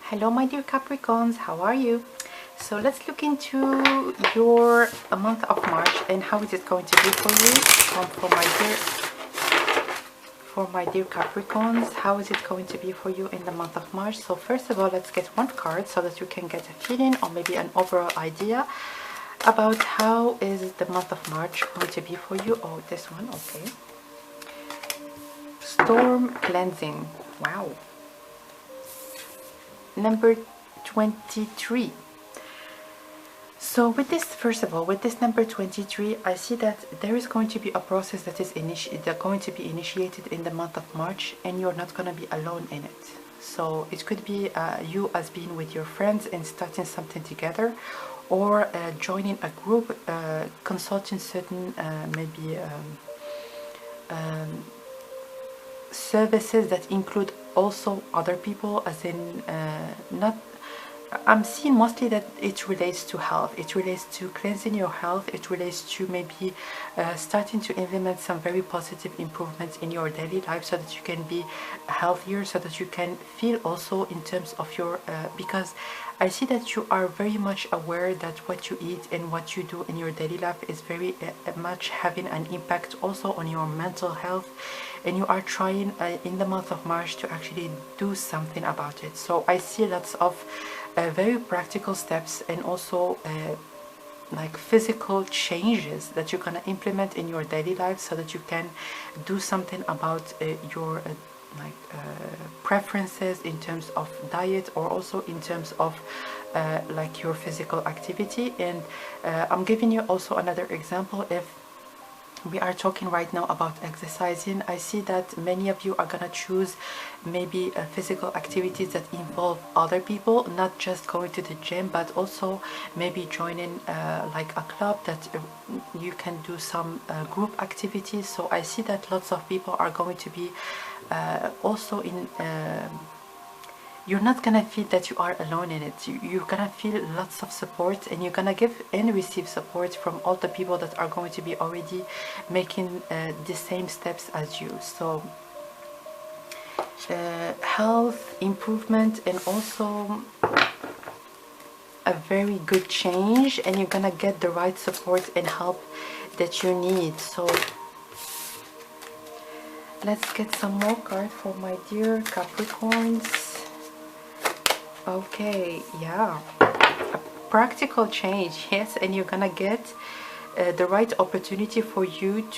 Hello my dear Capricorns, how are you? So let's look into your month of March and how is it going to be for you for my dear Capricorns. How is it going to be for you in the month of March? So first of all, let's get one card so that you can get a feeling or maybe an overall idea about how is the month of March going to be for you. Oh, this one, okay. Storm cleansing. Wow. Number 23. So with this, first of all, with this number 23, I see that there is going to be a process that is going to be initiated in the month of March, and you're not going to be alone in it. So it could be you as being with your friends and starting something together, or joining a group, consulting certain maybe services that include also other people, as in not I'm seeing mostly that it relates to health, it relates to cleansing your health, it relates to maybe starting to implement some very positive improvements in your daily life so that you can be healthier, so that you can feel also in terms of your because I see that you are very much aware that what you eat and what you do in your daily life is very much having an impact also on your mental health, and you are trying in the month of March to actually do something about it. So I see lots of very practical steps and also like physical changes that you're gonna implement in your daily life so that you can do something about your preferences in terms of diet, or also in terms of like your physical activity. And I'm giving you also another example. If we are talking right now about exercising, I see that many of you are gonna choose maybe physical activities that involve other people, not just going to the gym, but also maybe joining like a club that you can do some group activities. So I see that lots of people are going to be also in you're not gonna feel that you are alone in it. You're gonna feel lots of support, and you're gonna give and receive support from all the people that are going to be already making the same steps as you. So health improvement and also a very good change, and you're gonna get the right support and help that you need. So let's get some more cards for my dear Capricorns. Okay, yeah, a practical change, yes, and you're gonna get the right opportunity for you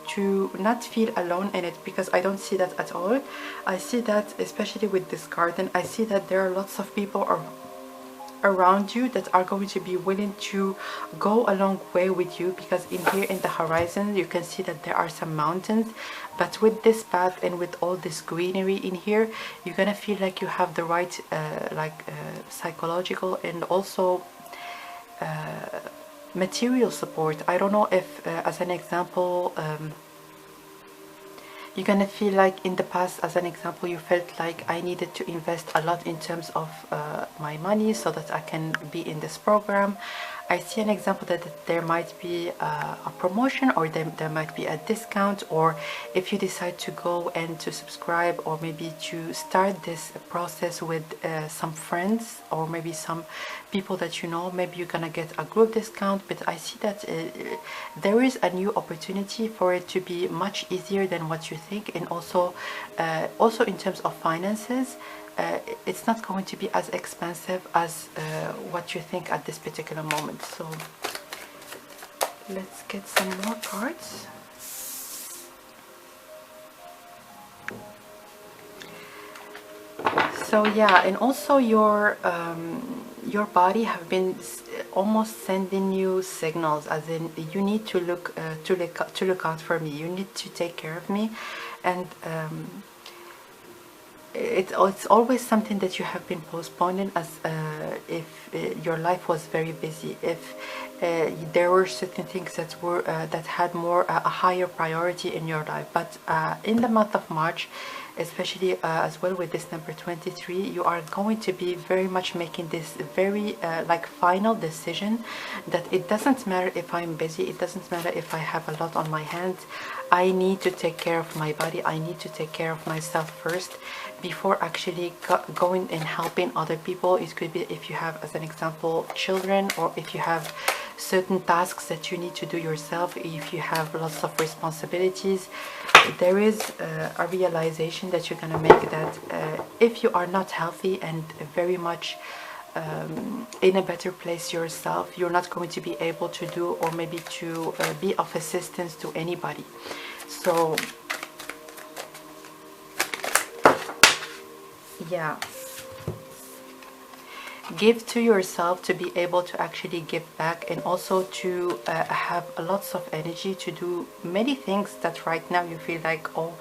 to not feel alone in it, because I don't see that at all. I see that especially with this garden, I see that there are lots of people around you that are going to be willing to go a long way with you, because in here in the horizon you can see that there are some mountains, but with this path and with all this greenery in here, you're gonna feel like you have the right psychological and also material support. I don't know if as an example you're gonna feel like in the past, as an example, you felt like I needed to invest a lot in terms of my money so that I can be in this program. I see an example that there might be a promotion, or there might be a discount, or if you decide to go and to subscribe, or maybe to start this process with some friends, or maybe some people that you know, maybe you're gonna get a group discount. But I see that there is a new opportunity for it to be much easier than what you think, and also also in terms of finances, it's not going to be as expensive as what you think at this particular moment. So let's get some more cards. So yeah, and also your body have been almost sending you signals, as in you need to look out for me, you need to take care of me. And it's always something that you have been postponing, as if your life was very busy, if there were certain things that were that had more a higher priority in your life. But in the month of March, especially as well with this number 23, you are going to be very much making this very like final decision that it doesn't matter if I'm busy, it doesn't matter if I have a lot on my hands, I need to take care of my body. I need to take care of myself first before actually going and helping other people. It could be if you have, as an example, children, or if you have certain tasks that you need to do yourself, if you have lots of responsibilities. There is a realization that you're gonna make that if you are not healthy and very much in a better place yourself, you're not going to be able to do, or maybe to be of assistance to anybody. So yeah, give to yourself to be able to actually give back, and also to have lots of energy to do many things that right now you feel like, oh,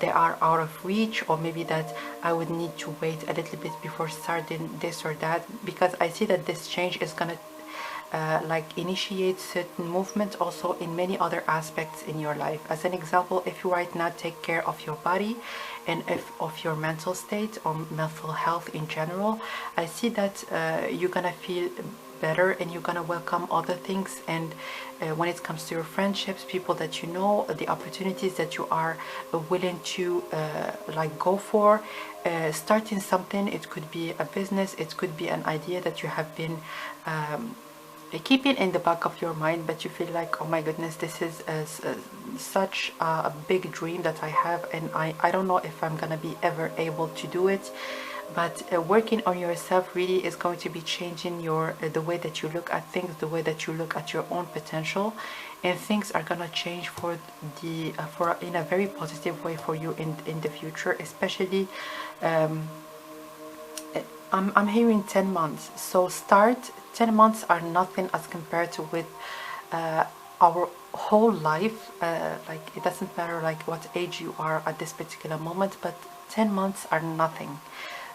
they are out of reach, or maybe that I would need to wait a little bit before starting this or that, because I see that this change is gonna like initiate certain movements also in many other aspects in your life. As an example, if you right now take care of your body and of your mental state or mental health in general, I see that you're gonna feel better, and you're gonna welcome other things. And when it comes to your friendships, people that you know, the opportunities that you are willing to like go for, starting something. It could be a business, it could be an idea that you have been keep it in the back of your mind, but you feel like, oh my goodness, this is such a big dream that I have, and I don't know if I'm gonna be ever able to do it. But working on yourself really is going to be changing your the way that you look at things, the way that you look at your own potential, and things are gonna change for the for in a very positive way for you in the future. Especially I'm hearing 10 months, so start. 10 months are nothing as compared to with our whole life. Like, it doesn't matter like what age you are at this particular moment, but 10 months are nothing.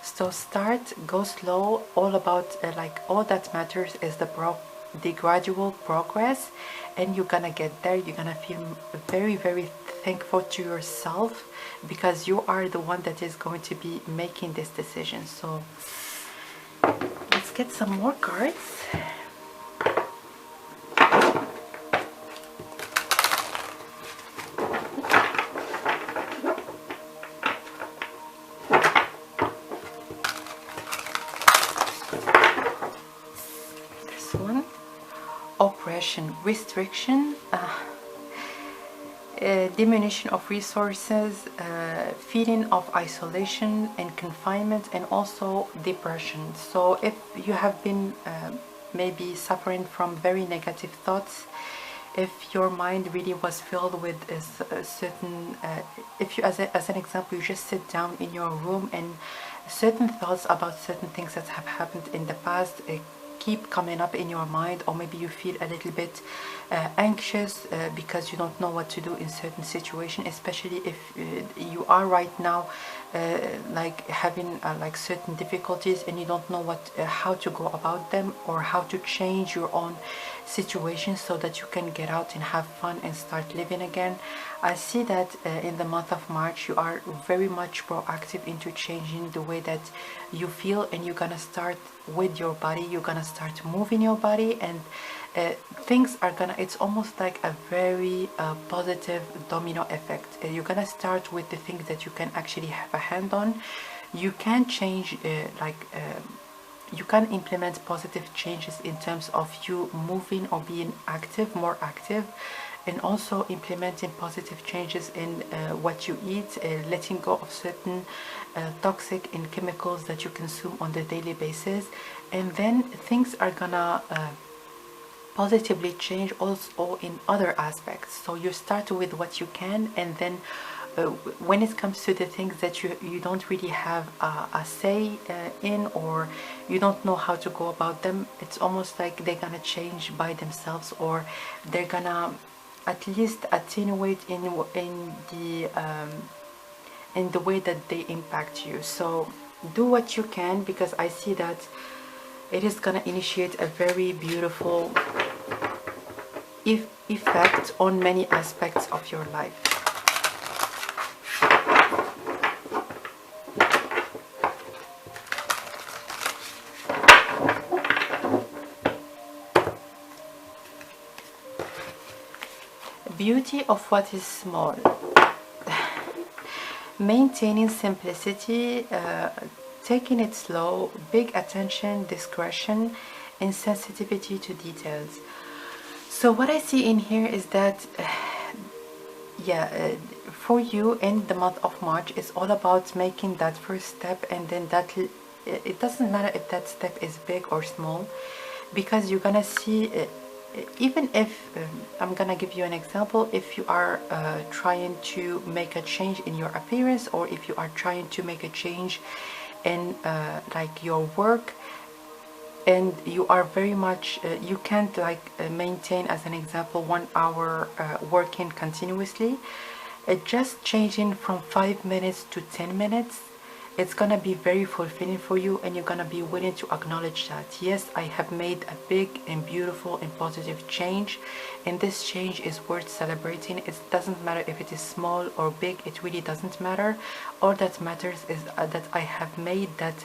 So start, go slow. All about like, all that matters is the gradual progress, and you're gonna get there. You're gonna feel very, very thankful to yourself, because you are the one that is going to be making this decision. So let's get some more cards. This one, oppression, restriction, diminution of resources, feeling of isolation and confinement, and also depression. So if you have been maybe suffering from very negative thoughts, if your mind really was filled with a certain if you, as an example, you just sit down in your room and certain thoughts about certain things that have happened in the past keep coming up in your mind, or maybe you feel a little bit anxious because you don't know what to do in certain situations, especially if you are right now like having like certain difficulties, and you don't know what how to go about them, or how to change your own situation so that you can get out and have fun and start living again. I see that in the month of March you are very much proactive into changing the way that you feel, and you're gonna start with your body. You're gonna start moving your body, and things are gonna, it's almost like a very positive domino effect. You're gonna start with the things that you can actually have a hand on. You can change you can implement positive changes in terms of you moving or being active, more active, and also implementing positive changes in what you eat, letting go of certain toxic and chemicals that you consume on the daily basis. And then things are gonna positively change also in other aspects. So you start with what you can, and then when it comes to the things that you don't really have a say in, or you don't know how to go about them, it's almost like they're gonna change by themselves, or they're gonna at least attenuate in the way that they impact you. So do what you can, because I see that it is gonna initiate a very beautiful effect on many aspects of your life. beauty of what is small. Maintaining simplicity, taking it slow, big attention, discretion, and sensitivity to details. So what I see in here is that for you in the month of March, it's all about making that first step, and then it doesn't matter if that step is big or small, because you're gonna see even if I'm gonna give you an example. If you are trying to make a change in your appearance, or if you are trying to make a change in like your work, and you are very much you can't like maintain, as an example, 1 hour working continuously, just changing from 5 minutes to 10 minutes, it's gonna be very fulfilling for you, and you're gonna be willing to acknowledge that, yes, I have made a big and beautiful and positive change, and this change is worth celebrating. It doesn't matter if it is small or big, it really doesn't matter. All that matters is that I have made that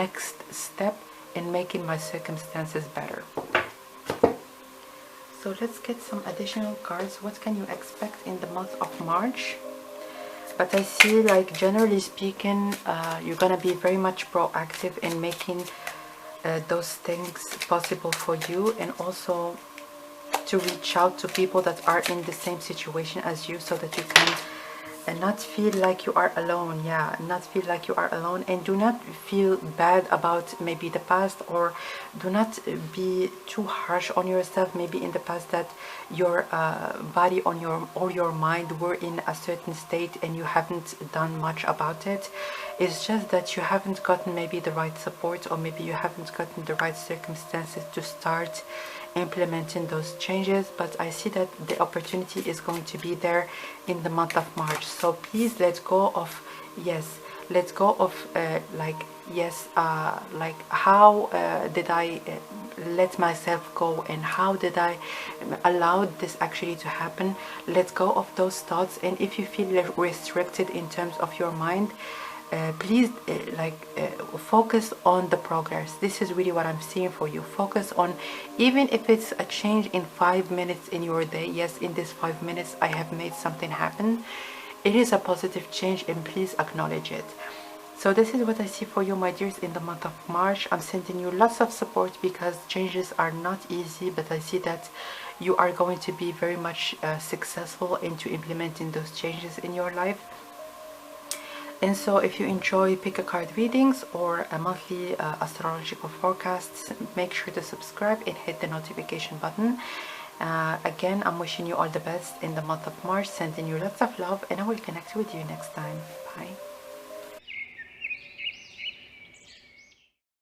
next step in making my circumstances better. So let's get some additional cards. What can you expect in the month of March? But I see, like, generally speaking, you're gonna be very much proactive in making those things possible for you, and also to reach out to people that are in the same situation as you, so that you can not feel like you are alone. Not feel like you are alone, and do not feel bad about maybe the past, or do not be too harsh on yourself, maybe in the past, that your body or your mind were in a certain state and you haven't done much about it. It's just that you haven't gotten maybe the right support, or maybe you haven't gotten the right circumstances to start implementing those changes. But I see that the opportunity is going to be there in the month of March. So please let go of, let go of like how did I let myself go, and how did I allow this actually to happen. Let go of those thoughts, and if you feel restricted in terms of your mind, please focus on the progress. This is really what I'm seeing for you. Focus on, even if it's a change in 5 minutes in your day, yes, in this 5 minutes I have made something happen. It is a positive change, and please acknowledge it. So this is what I see for you, my dears, in the month of March. I'm sending you lots of support, because changes are not easy, but I see that you are going to be very much successful into implementing those changes in your life. And so if you enjoy pick a card readings or a monthly astrological forecasts, make sure to subscribe and hit the notification button. Again, I'm wishing you all the best in the month of March, sending you lots of love, and I will connect with you next time. Bye.